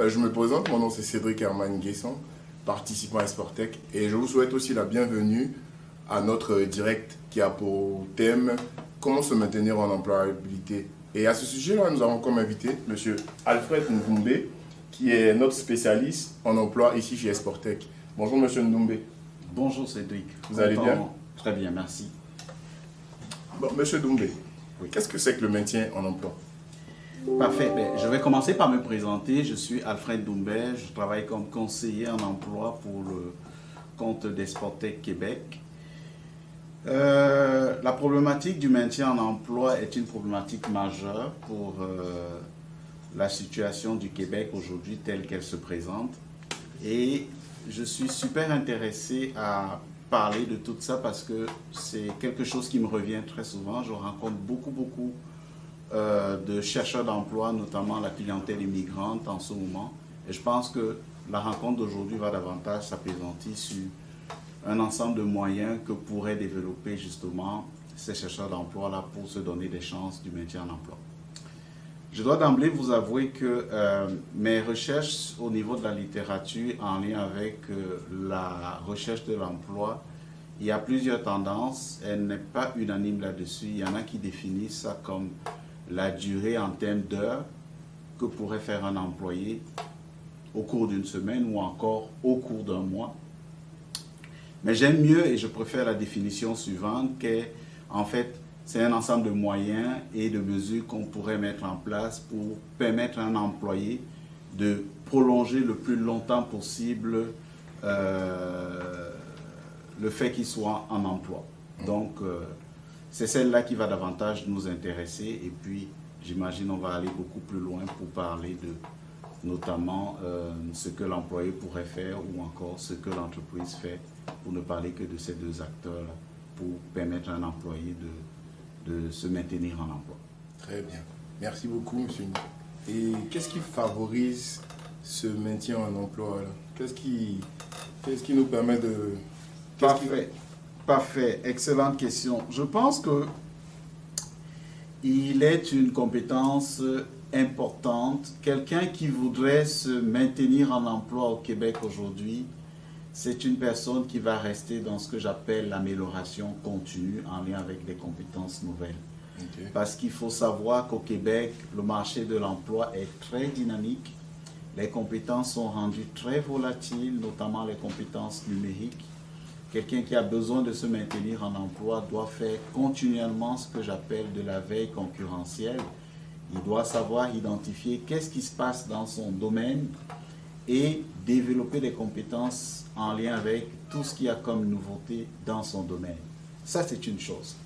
Je me présente, mon nom c'est Cédric Herman Guesson, participant à Sportec, et je vous souhaite aussi la bienvenue à notre direct qui a pour thème comment se maintenir en employabilité. Et à ce sujet-là, nous avons comme invité M. Alfred Ndoumbe, qui est notre spécialiste en emploi ici chez Sportec. Bonjour M. Ndoumbe. Bonjour Cédric. Vous allez bien? Très bien, merci. Bon, M. Ndoumbe, Oui. qu'est-ce que c'est que le maintien en emploi? Parfait. Je vais commencer par me présenter. Je suis Alfred Ndoumbe. Je travaille comme conseiller en emploi pour le compte des Sportec Québec. La problématique du maintien en emploi est une problématique majeure pour la situation du Québec aujourd'hui telle qu'elle se présente. Et je suis super intéressé à parler de tout ça parce que c'est quelque chose qui me revient très souvent. Je rencontre beaucoup de chercheurs d'emploi, notamment la clientèle immigrante en ce moment. Et je pense que la rencontre d'aujourd'hui va davantage s'appesantir sur un ensemble de moyens que pourraient développer justement ces chercheurs d'emploi-là pour se donner des chances du maintien en emploi. Je dois d'emblée vous avouer que mes recherches au niveau de la littérature en lien avec la recherche de l'emploi, il y a plusieurs tendances. Elle n'est pas unanime là-dessus. Il y en a qui définissent ça comme la durée en termes d'heures que pourrait faire un employé au cours d'une semaine ou encore au cours d'un mois. Mais j'aime mieux et je préfère la définition suivante qu'en fait, c'est un ensemble de moyens et de mesures qu'on pourrait mettre en place pour permettre à un employé de prolonger le plus longtemps possible le fait qu'il soit en emploi. Donc, c'est celle-là qui va davantage nous intéresser et puis, j'imagine, on va aller beaucoup plus loin pour parler de notamment ce que l'employé pourrait faire ou encore ce que l'entreprise fait, pour ne parler que de ces deux acteurs-là, pour permettre à un employé de se maintenir en emploi. Très bien. Merci beaucoup, monsieur. Et qu'est-ce qui favorise ce maintien en emploi? Qu'est-ce qui nous permet de... Parfait. Excellente question. Je pense que il est une compétence importante. Quelqu'un qui voudrait se maintenir en emploi au Québec aujourd'hui, c'est une personne qui va rester dans ce que j'appelle l'amélioration continue en lien avec des compétences nouvelles. Okay. Parce qu'il faut savoir qu'au Québec, le marché de l'emploi est très dynamique. Les compétences sont rendues très volatiles, notamment les compétences numériques. Quelqu'un qui a besoin de se maintenir en emploi doit faire continuellement ce que j'appelle de la veille concurrentielle. Il doit savoir identifier qu'est-ce qui se passe dans son domaine et développer des compétences en lien avec tout ce qu'il y a comme nouveauté dans son domaine. Ça, c'est une chose.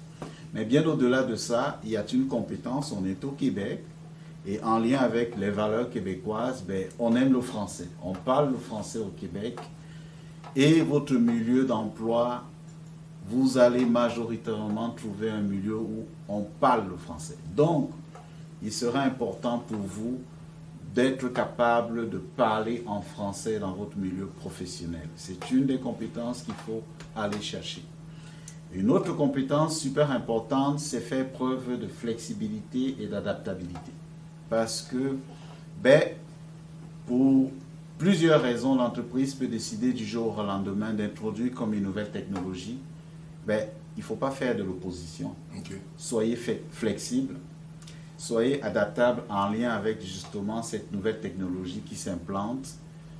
Mais bien au-delà de ça, il y a une compétence, on est au Québec, et en lien avec les valeurs québécoises, on aime le français. On parle le français au Québec, et votre milieu d'emploi, vous allez majoritairement trouver un milieu où on parle le français. Donc, il sera important pour vous d'être capable de parler en français dans votre milieu professionnel. C'est une des compétences qu'il faut aller chercher. Une autre compétence super importante, c'est faire preuve de flexibilité et d'adaptabilité. Parce que, pour plusieurs raisons, l'entreprise peut décider du jour au lendemain d'introduire comme une nouvelle technologie. Il ne faut pas faire de l'opposition. Okay. Soyez flexible. Soyez adaptable en lien avec justement cette nouvelle technologie qui s'implante.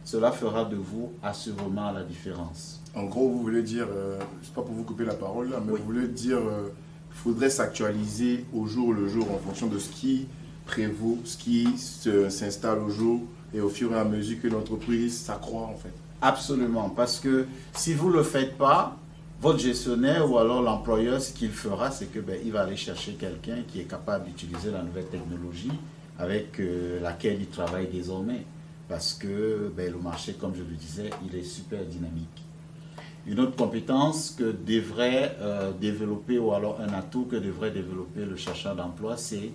Cela fera de vous assurément la différence. En gros, vous voulez dire, je ne sais pas pour vous couper la parole, là, mais oui. Vous voulez dire qu'il faudrait s'actualiser au jour le jour en fonction de ce qui prévaut, ce qui s'installe au jour et au fur et à mesure que l'entreprise s'accroît en fait. Absolument, parce que si vous ne le faites pas, votre gestionnaire ou alors l'employeur, ce qu'il fera, c'est que il va aller chercher quelqu'un qui est capable d'utiliser la nouvelle technologie avec laquelle il travaille désormais. Parce que le marché, comme je le disais, il est super dynamique. Une autre compétence que devrait développer, ou alors un atout que devrait développer le chercheur d'emploi, c'est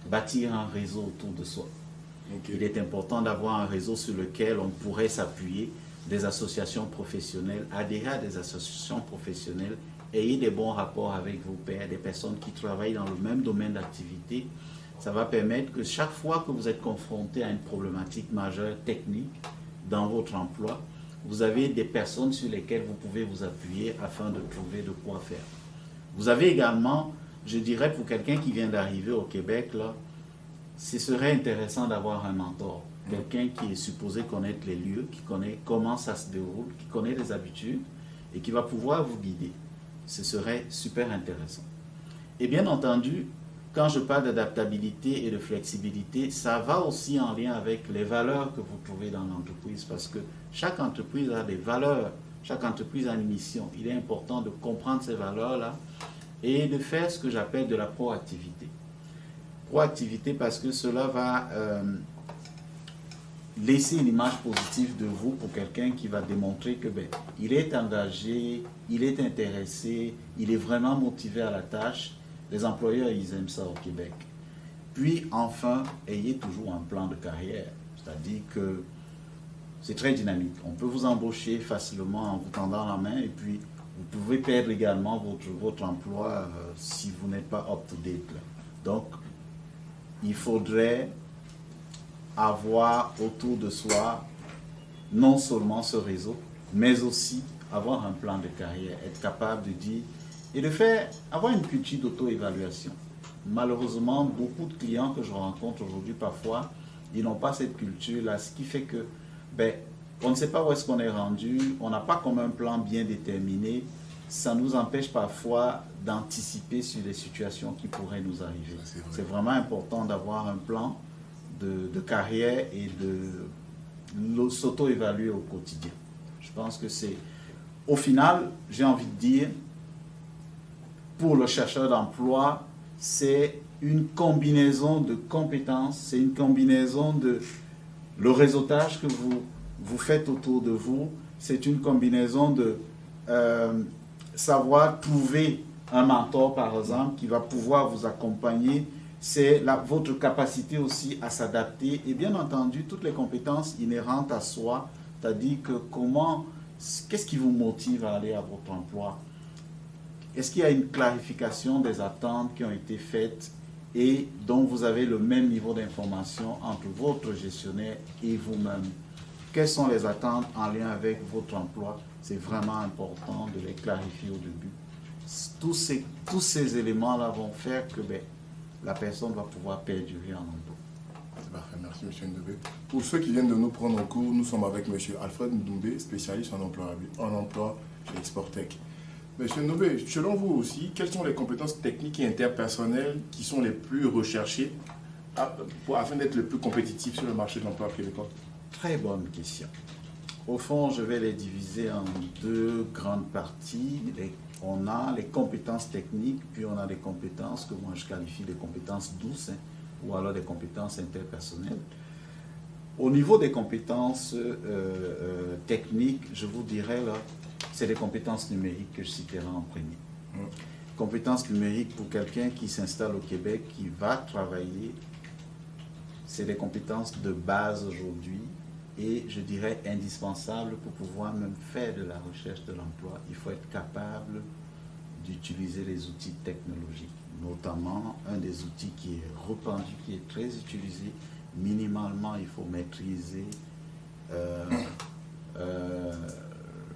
bâtir un réseau autour de soi. Okay. Il est important d'avoir un réseau sur lequel on pourrait s'appuyer, des associations professionnelles, adhérer à des associations professionnelles, ayez des bons rapports avec vos pairs, des personnes qui travaillent dans le même domaine d'activité, Ça va permettre que chaque fois que vous êtes confronté à une problématique majeure technique dans votre emploi, vous avez des personnes sur lesquelles vous pouvez vous appuyer afin de trouver de quoi faire. Vous avez également, je dirais pour quelqu'un qui vient d'arriver au Québec, là, ce serait intéressant d'avoir un mentor. Quelqu'un qui est supposé connaître les lieux, qui connaît comment ça se déroule, qui connaît les habitudes et qui va pouvoir vous guider. Ce serait super intéressant. Et bien entendu, quand je parle d'adaptabilité et de flexibilité, ça va aussi en lien avec les valeurs que vous trouvez dans l'entreprise parce que chaque entreprise a des valeurs, chaque entreprise a une mission. Il est important de comprendre ces valeurs-là et de faire ce que j'appelle de la proactivité. Proactivité parce que cela va laisser une image positive de vous pour quelqu'un qui va démontrer que il est engagé, il est intéressé, il est vraiment motivé à la tâche. Les employeurs, ils aiment ça au Québec. Puis enfin, ayez toujours un plan de carrière. C'est-à-dire que c'est très dynamique. On peut vous embaucher facilement en vous tendant la main et puis vous pouvez perdre également votre emploi si vous n'êtes pas up-to-date. Donc, il faudrait avoir autour de soi non seulement ce réseau, mais aussi avoir un plan de carrière, être capable de dire et de faire, avoir une culture d'auto-évaluation. Malheureusement, beaucoup de clients que je rencontre aujourd'hui, parfois, ils n'ont pas cette culture-là, ce qui fait que, on ne sait pas où est-ce qu'on est rendu, on n'a pas comme un plan bien déterminé, ça nous empêche parfois d'anticiper sur les situations qui pourraient nous arriver. C'est vraiment important d'avoir un plan de carrière et de s'auto-évaluer au quotidien. Je pense que c'est, au final, j'ai envie de dire, pour le chercheur d'emploi, c'est une combinaison de compétences, c'est une combinaison de le réseautage que vous faites autour de vous, c'est une combinaison de savoir trouver un mentor, par exemple, qui va pouvoir vous accompagner, c'est votre capacité aussi à s'adapter et bien entendu toutes les compétences inhérentes à soi, c'est-à-dire que qu'est-ce qui vous motive à aller à votre emploi? Est-ce qu'il y a une clarification des attentes qui ont été faites et dont vous avez le même niveau d'information entre votre gestionnaire et vous-même? Quelles sont les attentes en lien avec votre emploi? C'est vraiment important de les clarifier au début. Tous ces éléments-là vont faire que la personne va pouvoir perdurer en emploi. C'est parfait, merci M. Ndoubé. Pour ceux qui viennent de nous prendre en cours, nous sommes avec M. Alfred Ndoubé, spécialiste en emploi chez Exportech. Monsieur Ndoubé, selon vous aussi, quelles sont les compétences techniques et interpersonnelles qui sont les plus recherchées afin d'être le plus compétitif sur le marché de l'emploi québécois? Très bonne question. Au fond, je vais les diviser en deux grandes parties. On a les compétences techniques, puis on a des compétences que moi je qualifie de compétences douces, ou alors des compétences interpersonnelles. Au niveau des compétences techniques, je vous dirais là, c'est les compétences numériques que je citerai en premier. Compétences numériques pour quelqu'un qui s'installe au Québec, qui va travailler, c'est des compétences de base aujourd'hui et je dirais indispensables pour pouvoir même faire de la recherche de l'emploi. Il faut être capable d'utiliser les outils technologiques, notamment un des outils qui est répandu, qui est très utilisé. Minimalement, il faut maîtriser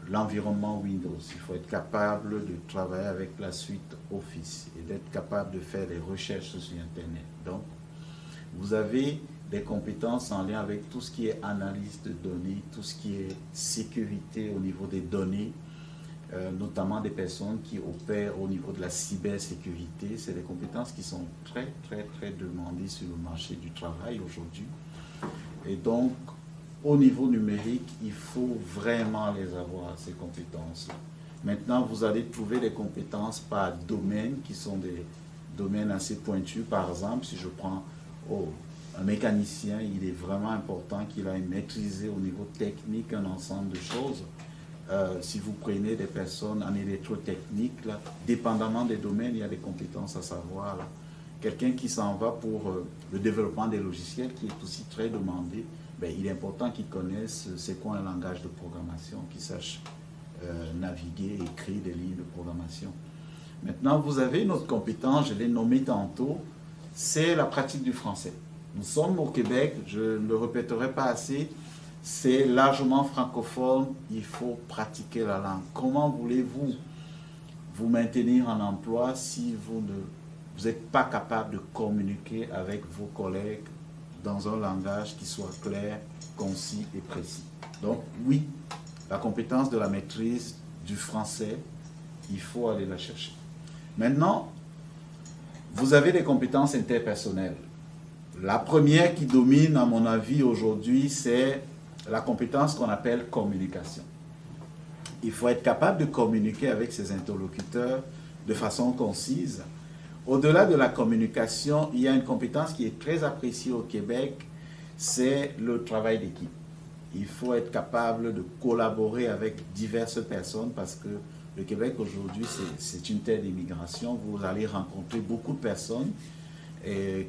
l'environnement Windows. Il faut être capable de travailler avec la suite Office et d'être capable de faire des recherches sur Internet. Donc, vous avez des compétences en lien avec tout ce qui est analyse de données, tout ce qui est sécurité au niveau des données, notamment des personnes qui opèrent au niveau de la cybersécurité. C'est des compétences qui sont très, très, très demandées sur le marché du travail aujourd'hui. Et donc, au niveau numérique, il faut vraiment les avoir, ces compétences. Maintenant, vous allez trouver des compétences par domaine, qui sont des domaines assez pointus. Par exemple, si je prends un mécanicien, il est vraiment important qu'il aille maîtriser au niveau technique un ensemble de choses. Si vous prenez des personnes en électrotechnique, là, dépendamment des domaines, il y a des compétences à savoir. Quelqu'un qui s'en va pour le développement des logiciels, qui est aussi très demandé, il est important qu'il connaisse c'est quoi un langage de programmation, qu'il sache naviguer, écrire des lignes de programmation. Maintenant, vous avez une autre compétence, je l'ai nommée tantôt, c'est la pratique du français. Nous sommes au Québec, je ne le répéterai pas assez, c'est largement francophone, il faut pratiquer la langue. Comment voulez-vous vous maintenir en emploi si vous n'êtes pas capable de communiquer avec vos collègues dans un langage qui soit clair, concis et précis? Donc oui, la compétence de la maîtrise du français, il faut aller la chercher. Maintenant, vous avez des compétences interpersonnelles. La première qui domine, à mon avis, aujourd'hui, c'est la compétence qu'on appelle communication. Il faut être capable de communiquer avec ses interlocuteurs de façon concise. Au-delà de la communication, il y a une compétence qui est très appréciée au Québec, c'est le travail d'équipe. Il faut être capable de collaborer avec diverses personnes parce que le Québec aujourd'hui, c'est une terre d'immigration. Vous allez rencontrer beaucoup de personnes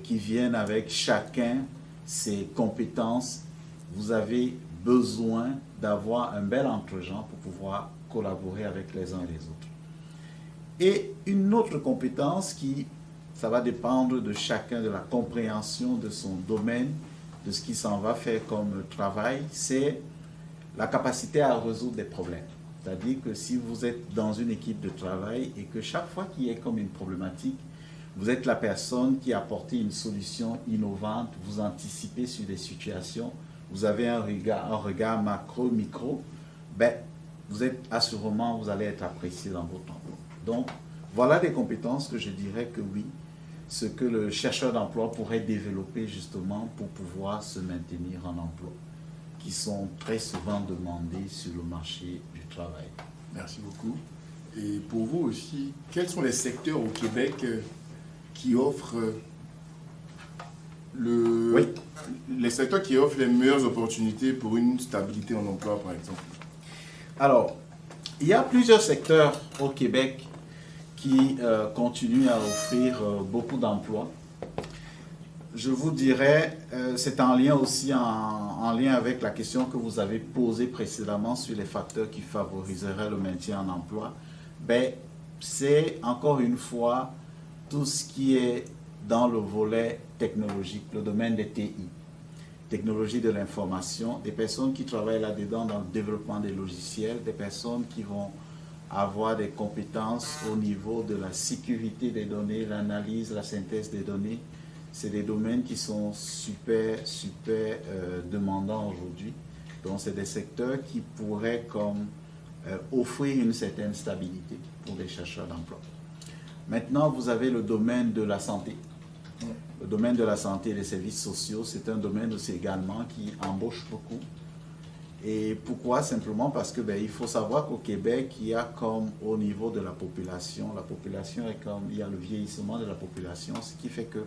qui viennent avec chacun ses compétences. Vous avez besoin d'avoir un bel entre-gens pour pouvoir collaborer avec les uns et les autres. Et une autre compétence ça va dépendre de chacun, de la compréhension de son domaine, de ce qu'il s'en va faire comme travail, c'est la capacité à résoudre des problèmes. C'est-à-dire que si vous êtes dans une équipe de travail et que chaque fois qu'il y a comme une problématique, vous êtes la personne qui a apporté une solution innovante, vous anticipez sur des situations, vous avez un regard macro, micro, vous êtes assurément, vous allez être apprécié dans votre emploi. Donc, voilà des compétences que je dirais que oui, ce que le chercheur d'emploi pourrait développer justement pour pouvoir se maintenir en emploi, qui sont très souvent demandés sur le marché du travail. Merci beaucoup. Et pour vous aussi, quels sont les secteurs au Québec qui offrent les secteurs qui offrent les meilleures opportunités pour une stabilité en emploi, par exemple? Alors, il y a plusieurs secteurs au Québec qui continuent à offrir beaucoup d'emplois. Je vous dirais, c'est en lien aussi en lien avec la question que vous avez posée précédemment sur les facteurs qui favoriseraient le maintien en emploi. C'est encore une fois tout ce qui est dans le volet technologique, le domaine des TI, technologie de l'information, des personnes qui travaillent là-dedans dans le développement des logiciels, des personnes qui vont avoir des compétences au niveau de la sécurité des données, l'analyse, la synthèse des données. C'est des domaines qui sont super demandants aujourd'hui. Donc, c'est des secteurs qui pourraient offrir une certaine stabilité pour les chercheurs d'emploi. Maintenant, vous avez le domaine de la santé. Le domaine de la santé et des services sociaux, c'est un domaine aussi également qui embauche beaucoup. Et pourquoi? Simplement parce que il faut savoir qu'au Québec, il y a comme au niveau de la population est comme, il y a le vieillissement de la population, ce qui fait que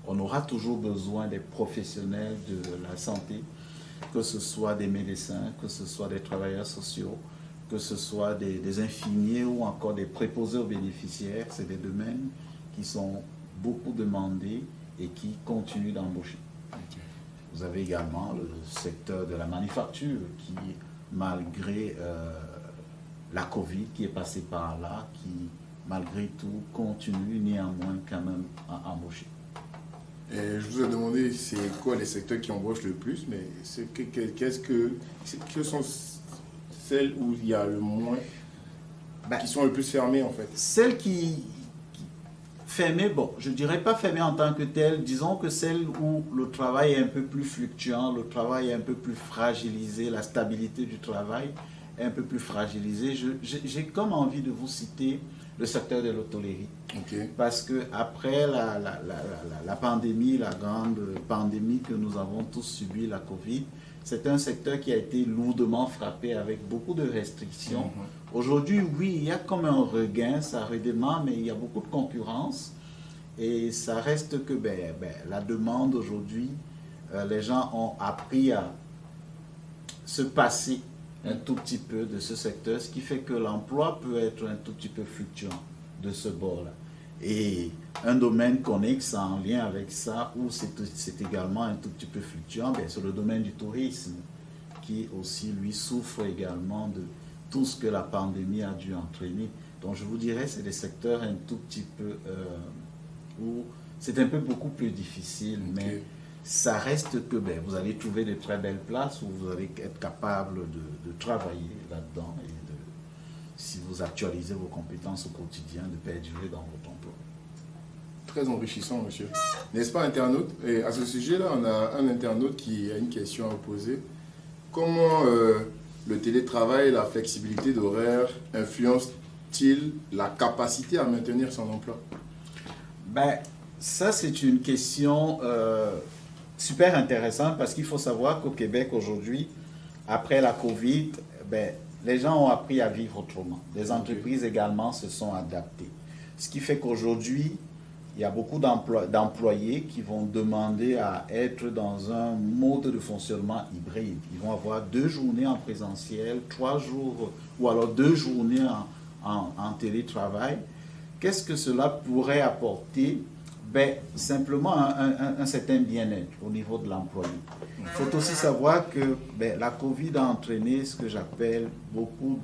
on aura toujours besoin des professionnels de la santé, que ce soit des médecins, que ce soit des travailleurs sociaux, que ce soit des infirmiers ou encore des préposés aux bénéficiaires. C'est des domaines qui sont beaucoup demandés et qui continuent d'embaucher. Okay. Vous avez également le secteur de la manufacture qui, malgré la COVID qui est passée par là, qui, malgré tout, continue néanmoins quand même à embaucher. Et je vous ai demandé c'est quoi les secteurs qui embauchent le plus, mais quelles sont celles où il y a le moins, qui sont le plus fermées en fait? Celles qui fermées, je ne dirais pas fermées en tant que telles, disons que celles où le travail est un peu plus fluctuant, le travail est un peu plus fragilisé, la stabilité du travail est un peu plus fragilisée. J'ai comme envie de vous citer le secteur de l'hôtellerie. Okay. Parce que après la pandémie, la grande pandémie que nous avons tous subi, la Covid, c'est un secteur qui a été lourdement frappé avec beaucoup de restrictions. Aujourd'hui, oui, il y a comme un regain, ça redémarre, mais il y a beaucoup de concurrence. Et ça reste que la demande aujourd'hui, les gens ont appris à se passer un tout petit peu de ce secteur, ce qui fait que l'emploi peut être un tout petit peu fluctuant de ce bord-là. Et un domaine connexe en lien avec ça, où c'est également un tout petit peu fluctuant, c'est le domaine du tourisme, qui aussi, lui, souffre également de tout ce que la pandémie a dû entraîner. Donc, je vous dirais, c'est des secteurs un tout petit peu où c'est un peu beaucoup plus difficile, mais ça reste que vous allez trouver de très belles places où vous allez être capable de travailler là-dedans et si vous actualisez vos compétences au quotidien, de perdurer dans votre emploi. Très enrichissant, monsieur. N'est-ce pas, internaute? Et à ce sujet-là, on a un internaute qui a une question à vous poser. Comment le télétravail et la flexibilité d'horaire influencent-ils la capacité à maintenir son emploi? Ça, c'est une question super intéressante parce qu'il faut savoir qu'au Québec, aujourd'hui, après la COVID, les gens ont appris à vivre autrement. Les entreprises également se sont adaptées. Ce qui fait qu'aujourd'hui, il y a beaucoup d'employés qui vont demander à être dans un mode de fonctionnement hybride. Ils vont avoir 2 journées en présentiel, 3 jours, ou alors 2 journées en télétravail. Qu'est-ce que cela pourrait apporter? Simplement un certain bien-être au niveau de l'employé. Il faut aussi savoir que la COVID a entraîné ce que j'appelle beaucoup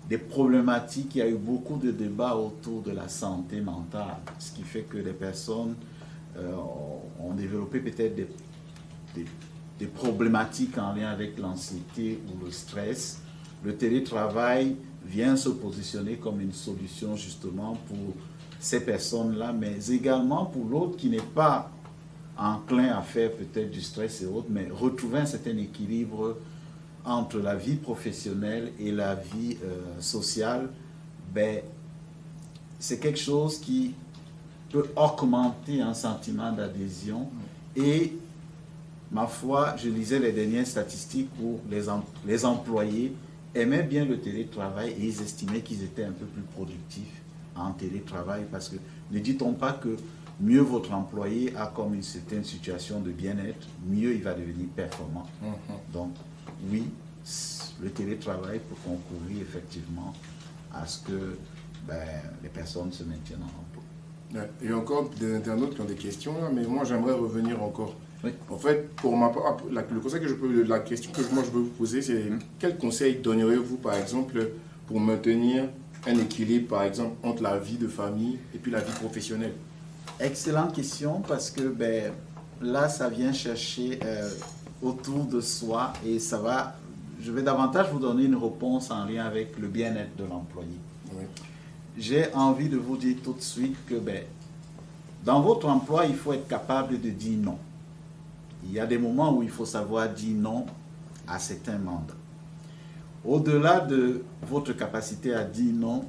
des problématiques. Il y a eu beaucoup de débats autour de la santé mentale, ce qui fait que les personnes ont développé peut-être des problématiques en lien avec l'anxiété ou le stress. Le télétravail vient se positionner comme une solution justement pour ces personnes-là, mais également pour l'autre qui n'est pas enclin à faire peut-être du stress et autres, mais retrouver un certain équilibre entre la vie professionnelle et la vie sociale, c'est quelque chose qui peut augmenter un sentiment d'adhésion. Et ma foi, je lisais les dernières statistiques où les employés aimaient bien le télétravail et ils estimaient qu'ils étaient un peu plus productifs en télétravail, parce que ne dit-on pas que mieux votre employé a comme une certaine situation de bien-être, mieux il va devenir performant. Donc oui, le télétravail peut concourir effectivement à ce que les personnes se maintiennent en emploi. Il y a encore des internautes qui ont des questions là, mais moi j'aimerais revenir encore. Oui. En fait, pour ma part, la question que moi je peux vous poser, c'est quel conseil donneriez-vous par exemple pour maintenir un équilibre, par exemple, entre la vie de famille et puis la vie professionnelle? Excellente question, parce que là, ça vient chercher autour de soi et je vais davantage vous donner une réponse en lien avec le bien-être de l'employé. Oui. J'ai envie de vous dire tout de suite que dans votre emploi, il faut être capable de dire non. Il y a des moments où il faut savoir dire non à certains mandats. Au-delà de votre capacité à dire non,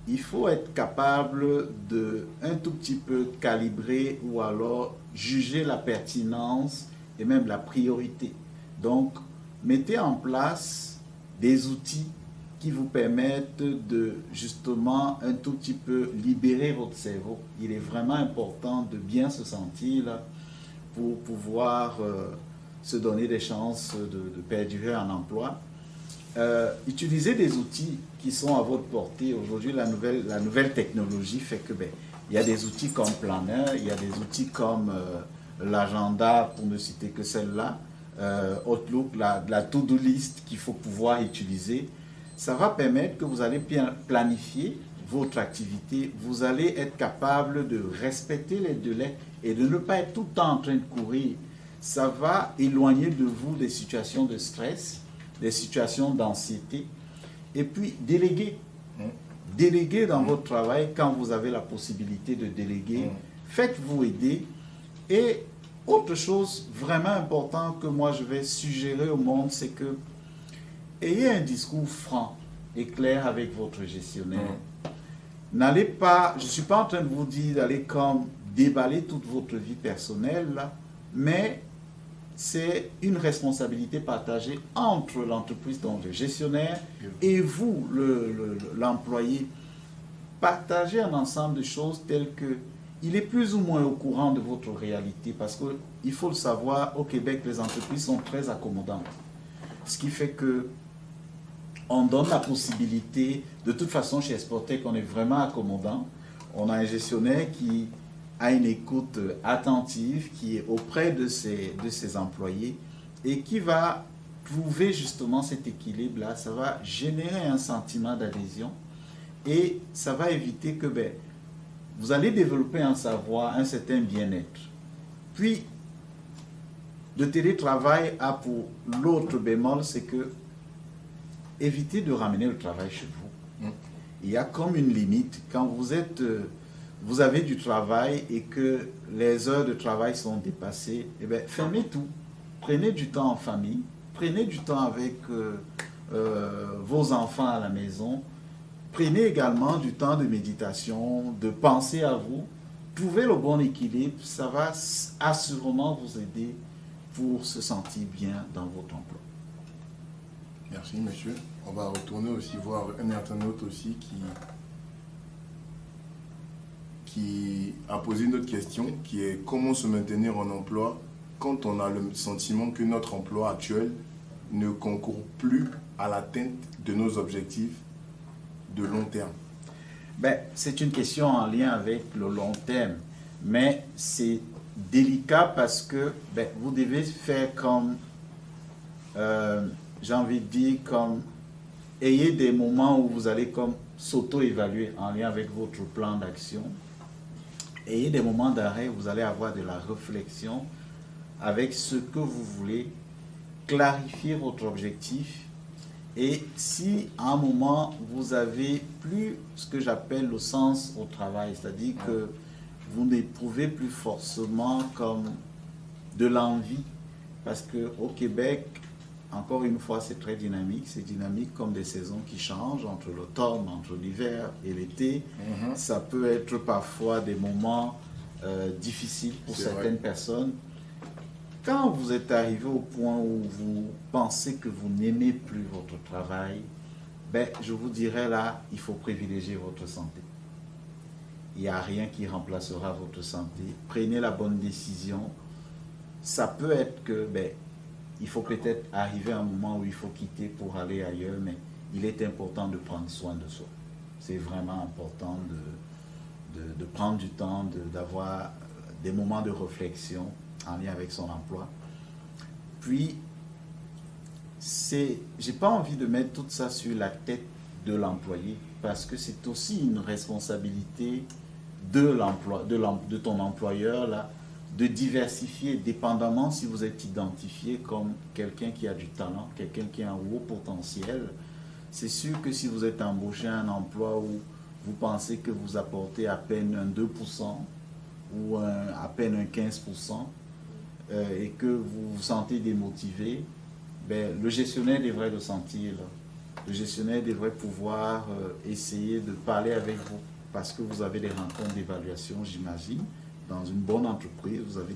il faut être capable de un tout petit peu calibrer ou alors juger la pertinence et même la priorité. Donc, mettez en place des outils qui vous permettent de justement un tout petit peu libérer votre cerveau. Il est vraiment important de bien se sentir là pour pouvoir se donner des chances de perdurer en emploi. Utilisez des outils qui sont à votre portée. Aujourd'hui, la nouvelle technologie fait que il y a des outils comme Planner, il y a des outils comme l'agenda, pour ne citer que celle-là, Outlook, la to-do list qu'il faut pouvoir utiliser. Ça va permettre que vous allez bien planifier votre activité, vous allez être capable de respecter les délais et de ne pas être tout le temps en train de courir. Ça va éloigner de vous des situations de stress, des situations d'anxiété, et puis déléguer. Déléguer dans votre travail quand vous avez la possibilité de déléguer. Faites-vous aider. Et autre chose vraiment importante que moi je vais suggérer au monde, c'est que ayez un discours franc et clair avec votre gestionnaire. N'allez pas, je ne suis pas en train de vous dire d'aller comme déballer toute votre vie personnelle, là, mais c'est une responsabilité partagée entre l'entreprise, donc le gestionnaire, et vous, l'employé. Partagez un ensemble de choses telles que il est plus ou moins au courant de votre réalité, parce qu'il faut le savoir, au Québec, les entreprises sont très accommodantes. Ce qui fait que on donne la possibilité, de toute façon chez Exportec, on est vraiment accommodant. On a un gestionnaire qui a une écoute attentive, qui est auprès de ses employés et qui va trouver justement cet équilibre-là. Ça va générer un sentiment d'adhésion et ça va éviter que vous allez développer un savoir, un certain bien-être. Puis, le télétravail a pour l'autre bémol, c'est que évitez de ramener le travail chez vous. Il y a comme une limite. Quand vous avez du travail et que les heures de travail sont dépassées, eh bien, fermez tout. Prenez du temps en famille, prenez du temps avec vos enfants à la maison, prenez également du temps de méditation, de penser à vous. Trouvez le bon équilibre, ça va assurément vous aider pour se sentir bien dans votre emploi. Merci, monsieur. On va retourner aussi voir un internaute aussi qui a posé une autre question, qui est comment se maintenir en emploi quand on a le sentiment que notre emploi actuel ne concourt plus à l'atteinte de nos objectifs de long terme. Ben, c'est une question en lien avec le long terme, mais c'est délicat parce que ben, vous devez faire comme, j'ai envie de dire, comme, ayez des moments où vous allez comme s'auto-évaluer en lien avec votre plan d'action. Ayez des moments d'arrêt où vous allez avoir de la réflexion avec ce que vous voulez, clarifier votre objectif. Et si à un moment vous avez plus ce que j'appelle le sens au travail, c'est-à-dire que vous n'éprouvez plus forcément comme de l'envie, parce qu'au Québec, encore une fois, c'est très dynamique. C'est dynamique comme des saisons qui changent entre l'automne, entre l'hiver et l'été. Ça peut être parfois des moments difficiles pour certaines personnes. Quand vous êtes arrivé au point où vous pensez que vous n'aimez plus votre travail, ben, je vous dirais là, il faut privilégier votre santé. Il n'y a rien qui remplacera votre santé. Prenez la bonne décision. Ça peut être que, ben, il faut peut-être arriver à un moment où il faut quitter pour aller ailleurs, mais il est important de prendre soin de soi. C'est vraiment important de prendre du temps, d'avoir des moments de réflexion en lien avec son emploi. Puis, j'ai pas envie de mettre tout ça sur la tête de l'employé, parce que c'est aussi une responsabilité de ton employeur là, de diversifier, dépendamment si vous êtes identifié comme quelqu'un qui a du talent, quelqu'un qui a un haut potentiel. C'est sûr que si vous êtes embauché à un emploi où vous pensez que vous apportez à peine un 2% ou à peine un 15%, et que vous vous sentez démotivé, ben, le gestionnaire devrait le sentir. Le gestionnaire devrait pouvoir essayer de parler avec vous, parce que vous avez des rencontres d'évaluation, j'imagine. Dans une bonne entreprise, vous avez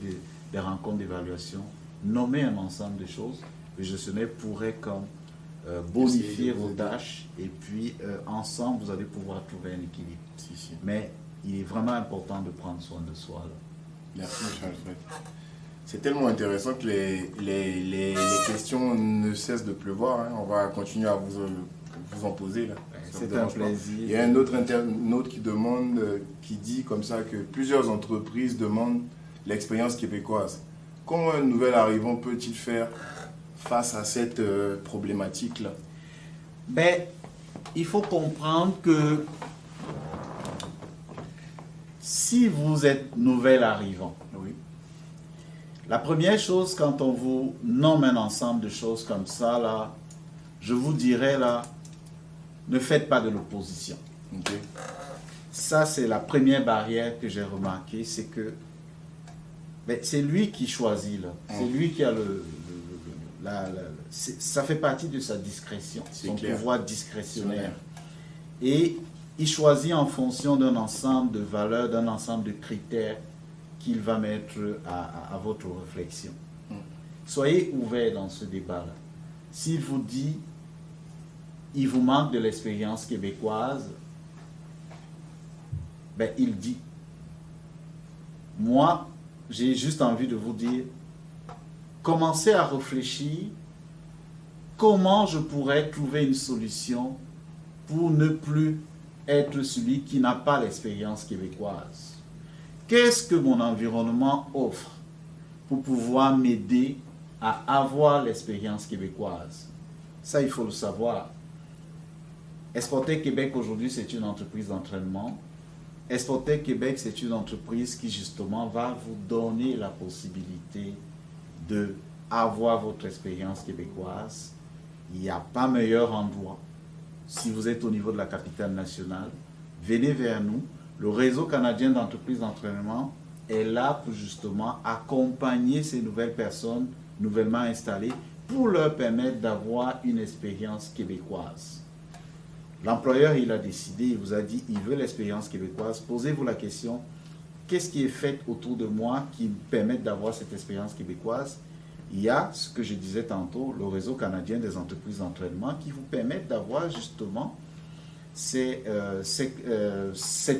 des rencontres d'évaluation, nommer un ensemble de choses. Le gestionnaire pourrait comme bonifier vos tâches, et puis ensemble, vous allez pouvoir trouver un équilibre. Mais il est vraiment important de prendre soin de soi. Là. Merci, M. Alfred. C'est tellement intéressant que les questions ne cessent de pleuvoir. Hein. On va continuer à vous en poser. Là. C'est un plaisir. Il y a un autre internaute qui demande, qui dit comme ça que plusieurs entreprises demandent l'expérience québécoise. Comment un nouvel arrivant peut-il faire face à cette problématique-là? Ben, il faut comprendre que si vous êtes nouvel arrivant, oui. La première chose, quand on vous nomme un ensemble de choses comme ça, là, je vous dirais, là, ne faites pas de l'opposition. Okay. Ça, c'est la première barrière que j'ai remarquée, c'est que ben, c'est lui qui choisit, là. C'est lui qui a ça fait partie de sa discrétion, son pouvoir discrétionnaire. Et il choisit en fonction d'un ensemble de valeurs, d'un ensemble de critères qu'il va mettre à votre réflexion. Soyez ouvert dans ce débat-là. S'il vous dit, il vous manque de l'expérience québécoise, ben il dit. Moi, j'ai juste envie de vous dire, commencez à réfléchir comment je pourrais trouver une solution pour ne plus être celui qui n'a pas l'expérience québécoise. Qu'est-ce que mon environnement offre pour pouvoir m'aider à avoir l'expérience québécoise? Ça, il faut le savoir. Exporter Québec aujourd'hui, c'est une entreprise d'entraînement. Exportec Québec, c'est une entreprise qui justement va vous donner la possibilité de avoir votre expérience québécoise. Il n'y a pas meilleur endroit. Si vous êtes au niveau de la capitale nationale, venez vers nous. Le réseau canadien d'entreprises d'entraînement est là pour justement accompagner ces nouvelles personnes nouvellement installées pour leur permettre d'avoir une expérience québécoise. L'employeur, il a décidé, il vous a dit, il veut l'expérience québécoise. Posez-vous la question, qu'est-ce qui est fait autour de moi qui me permet d'avoir cette expérience québécoise? Il y a, ce que je disais tantôt, le réseau canadien des entreprises d'entraînement qui vous permet d'avoir justement cette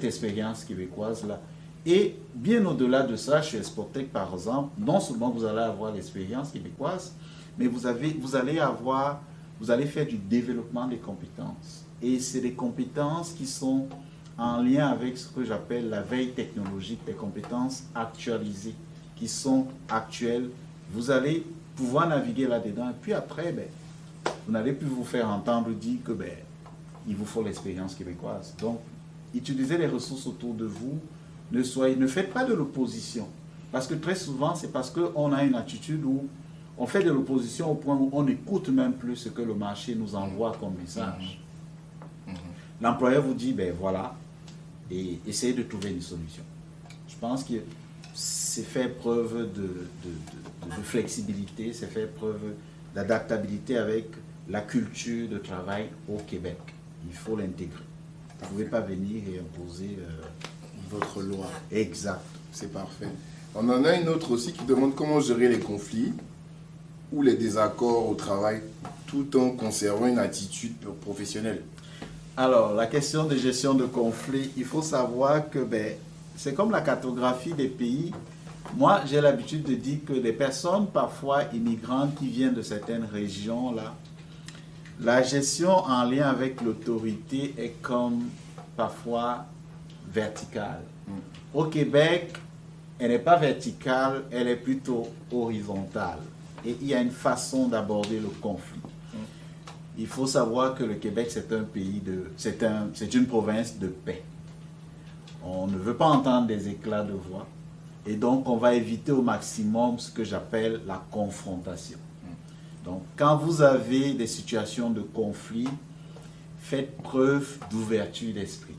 expérience québécoise-là. Et bien au-delà de ça, chez Exportec, par exemple, non seulement vous allez avoir l'expérience québécoise, mais vous allez faire du développement des compétences. Et c'est des compétences qui sont en lien avec ce que j'appelle la veille technologique, des compétences actualisées, qui sont actuelles. Vous allez pouvoir naviguer là-dedans. Et puis après, vous n'allez plus vous faire entendre dire que il vous faut l'expérience québécoise. Donc, utilisez les ressources autour de vous. Ne faites pas de l'opposition. Parce que très souvent, c'est parce qu'on a une attitude où on fait de l'opposition au point où on n'écoute même plus ce que le marché nous envoie comme message. L'employeur vous dit, voilà, et essayez de trouver une solution. Je pense que c'est faire preuve de flexibilité, c'est faire preuve d'adaptabilité avec la culture de travail au Québec. Il faut l'intégrer. Vous ne pouvez pas venir et imposer votre loi. Exact. C'est parfait. On en a une autre aussi qui demande comment gérer les conflits ou les désaccords au travail tout en conservant une attitude professionnelle. Alors, la question de gestion de conflits, il faut savoir que c'est comme la cartographie des pays. Moi, j'ai l'habitude de dire que les personnes parfois immigrantes qui viennent de certaines régions-là, la gestion en lien avec l'autorité est comme parfois verticale. Au Québec, elle n'est pas verticale, elle est plutôt horizontale. Et il y a une façon d'aborder le conflit. Il faut savoir que le Québec, c'est un pays c'est une province de paix. On ne veut pas entendre des éclats de voix. Et donc, on va éviter au maximum ce que j'appelle la confrontation. Donc, quand vous avez des situations de conflit, faites preuve d'ouverture d'esprit.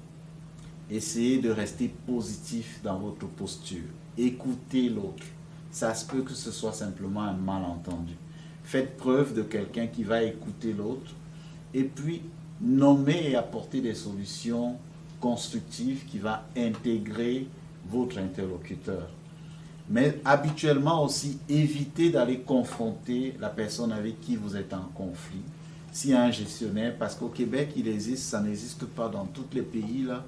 Essayez de rester positif dans votre posture. Écoutez l'autre. Ça se peut que ce soit simplement un malentendu. Faites preuve de quelqu'un qui va écouter l'autre et puis nommer et apporter des solutions constructives qui vont intégrer votre interlocuteur. Mais habituellement aussi, évitez d'aller confronter la personne avec qui vous êtes en conflit. S'il y a un gestionnaire, parce qu'au Québec, il existe, ça n'existe pas dans tous les pays là.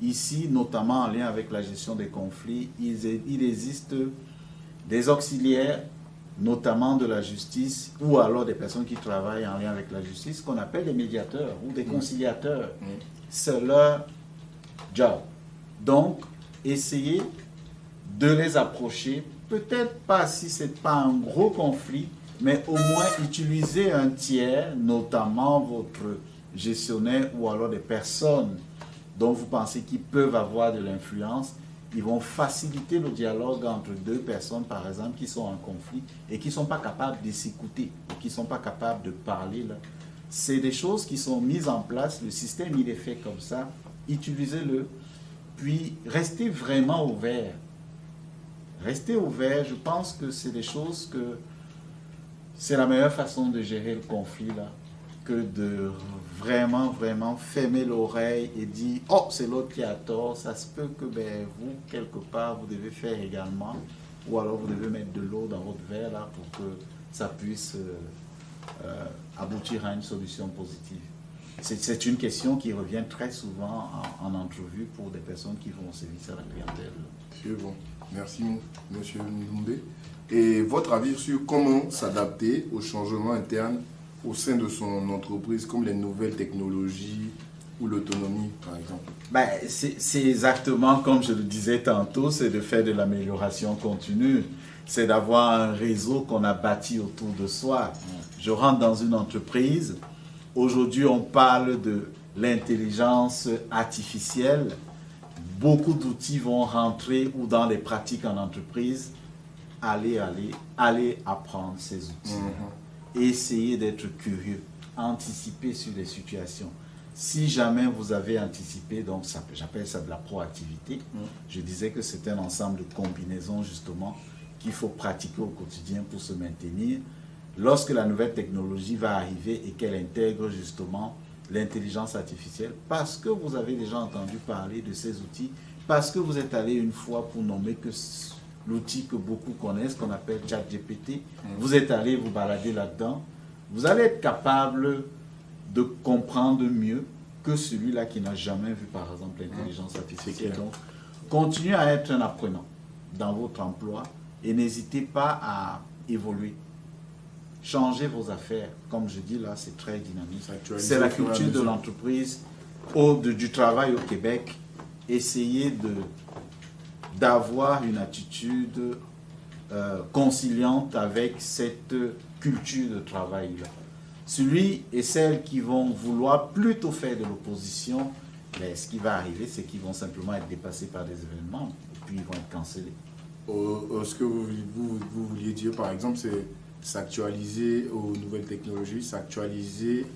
Ici, notamment en lien avec la gestion des conflits, il existe des auxiliaires, notamment de la justice, ou alors des personnes qui travaillent en lien avec la justice, qu'on appelle des médiateurs ou des conciliateurs. C'est leur job. Donc, essayez de les approcher, peut-être pas si ce n'est pas un gros conflit, mais au moins utiliser un tiers, notamment votre gestionnaire ou alors des personnes dont vous pensez qu'ils peuvent avoir de l'influence. Ils vont faciliter le dialogue entre deux personnes, par exemple, qui sont en conflit et qui ne sont pas capables de s'écouter, qui ne sont pas capables de parler. C'est des choses qui sont mises en place. Le système, il est fait comme ça. Utilisez-le. Puis, restez vraiment ouvert. Restez ouvert. Je pense que c'est des choses que c'est la meilleure façon de gérer le conflit, là, que de vraiment fermer l'oreille et dire « Oh, c'est l'autre qui a tort ». Ça se peut que vous, quelque part, vous devez faire également. Ou alors vous devez mettre de l'eau dans votre verre là, pour que ça puisse aboutir à une solution positive. C'est une question qui revient très souvent en entrevue pour des personnes qui vont au service à la clientèle. C'est bon. Merci, monsieur Ndoumbe. Et votre avis sur comment s'adapter aux changements internes au sein de son entreprise, comme les nouvelles technologies ou l'autonomie, par exemple? C'est exactement comme je le disais tantôt, c'est de faire de l'amélioration continue. C'est d'avoir un réseau qu'on a bâti autour de soi. Je rentre dans une entreprise. Aujourd'hui, on parle de l'intelligence artificielle beaucoup d'outils vont rentrer ou dans les pratiques en entreprise. Allez apprendre ces outils. Essayez d'être curieux, anticiper sur les situations. Si jamais vous avez anticipé, donc j'appelle ça de la proactivité, je disais que c'est un ensemble de combinaisons justement qu'il faut pratiquer au quotidien pour se maintenir. Lorsque la nouvelle technologie va arriver et qu'elle intègre justement l'intelligence artificielle, parce que vous avez déjà entendu parler de ces outils, parce que vous êtes allé une fois pour nommer que l'outil que beaucoup connaissent, qu'on appelle ChatGPT, vous êtes allé vous balader là-dedans, vous allez être capable de comprendre mieux que celui-là qui n'a jamais vu, par exemple, l'intelligence artificielle. Donc, continuez à être un apprenant dans votre emploi et n'hésitez pas à évoluer. Changez vos affaires. Comme je dis là, c'est très dynamique. C'est la culture de l'entreprise, du travail au Québec. Essayez d'avoir une attitude conciliante avec cette culture de travail-là. Celui et celles qui vont vouloir plutôt faire de l'opposition, mais ce qui va arriver, c'est qu'ils vont simplement être dépassés par des événements et puis ils vont être cancellés. Ce que vous vouliez dire, par exemple, c'est s'actualiser aux nouvelles technologies, s'actualiser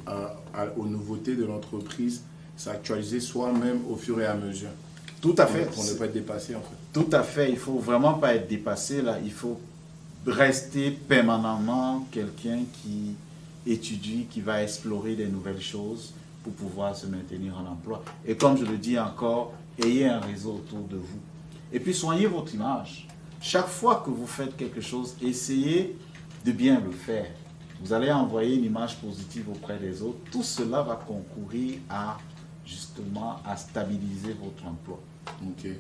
aux nouveautés de l'entreprise, s'actualiser soi-même au fur et à mesure. Tout à fait. Pour ne pas être dépassé, en fait. Tout à fait. Il ne faut vraiment pas être dépassé, là. Il faut rester permanemment quelqu'un qui étudie, qui va explorer des nouvelles choses pour pouvoir se maintenir en emploi. Et comme je le dis encore, ayez un réseau autour de vous. Et puis, soignez votre image. Chaque fois que vous faites quelque chose, essayez de bien le faire. Vous allez envoyer une image positive auprès des autres. Tout cela va concourir à, justement, à stabiliser votre emploi. Ok.